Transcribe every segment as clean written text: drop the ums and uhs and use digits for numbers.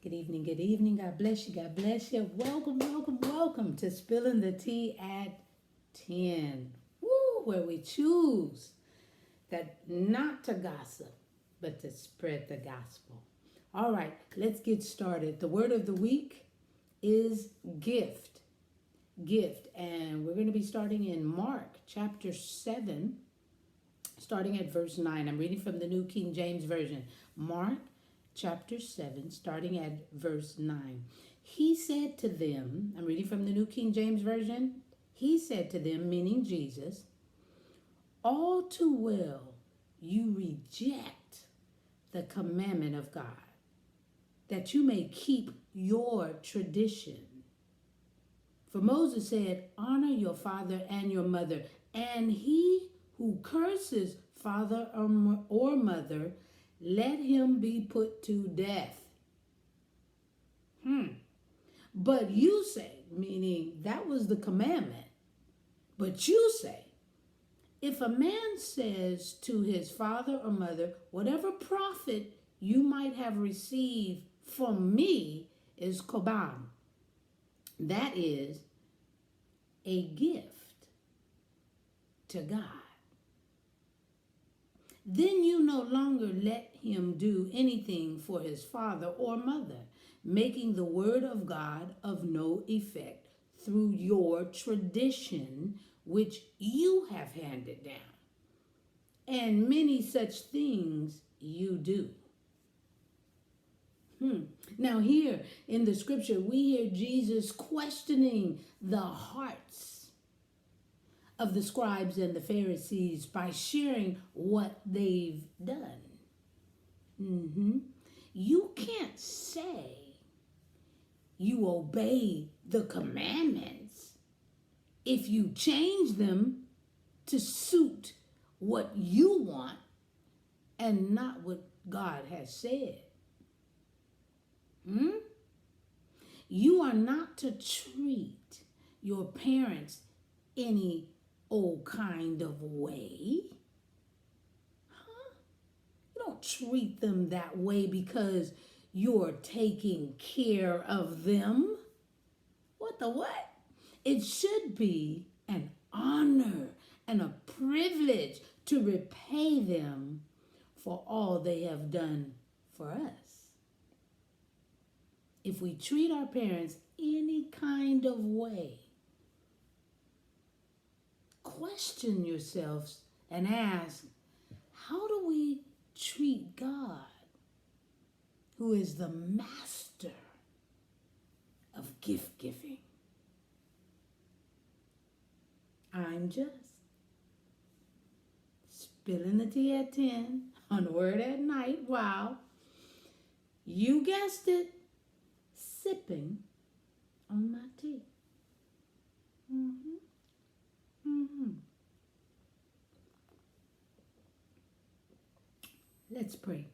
Good evening, good evening. God bless you, God bless you. Welcome, welcome, welcome to Spilling the Tea at 10. Woo, where we choose that not to gossip, but to spread the gospel. All right, let's get started. The word of the week is gift. Gift. And we're going to be starting in Mark chapter 7, starting at verse 9. I'm reading from the New King James Version. Mark chapter 7, starting at verse 9. He said to them, I'm reading from the New King James Version. He said to them, meaning Jesus, all too well you reject the commandment of God, that you may keep your tradition. For Moses said, honor your father and your mother, and he who curses father or mother, let him be put to death. But you say, meaning that was the commandment, but you say, if a man says to his father or mother, whatever profit you might have received from me is koban, that is a gift to God, then you no longer let him do anything for his father or mother, making the word of God of no effect through your tradition, which you have handed down. And many such things you do. Now here in the scripture, we hear Jesus questioning the hearts of the scribes and the Pharisees by sharing what they've done. You can't say you obey the commandments if you change them to suit what you want and not what God has said. You are not to treat your parents any old kind of way. You don't treat them that way because you're taking care of them. What the what? It should be an honor and a privilege to repay them for all they have done for us. If we treat our parents any kind of way, question yourselves and ask, how do we treat God, who is the master of gift giving? I'm just spilling the tea at 10 on Word at Night. Wow. You guessed it. Sipping on my tea. Let's pray.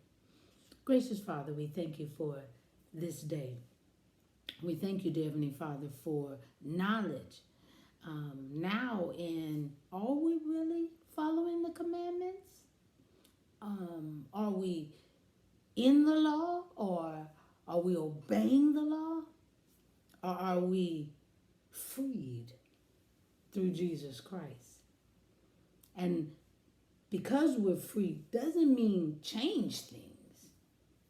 Gracious Father, we thank you for this day. We thank you, dear Heavenly Father, for knowledge. Now, are we really following the commandments? Are we in the law, or are we obeying the law? Or are we freed through Jesus Christ? And because we're free doesn't mean change things.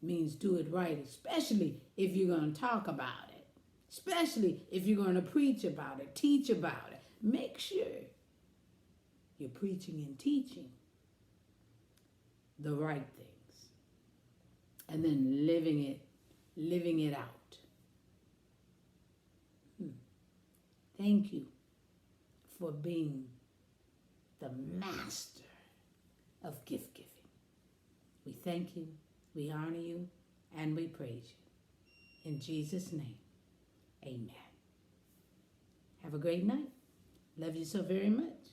It means do it right, especially if you're going to talk about it. Especially if you're going to preach about it, teach about it. Make sure you're preaching and teaching the right things. And then living it out. Thank you for being the master of gift giving. We thank you, we honor you, and we praise you. In Jesus' name, amen. Have a great night. Love you so very much.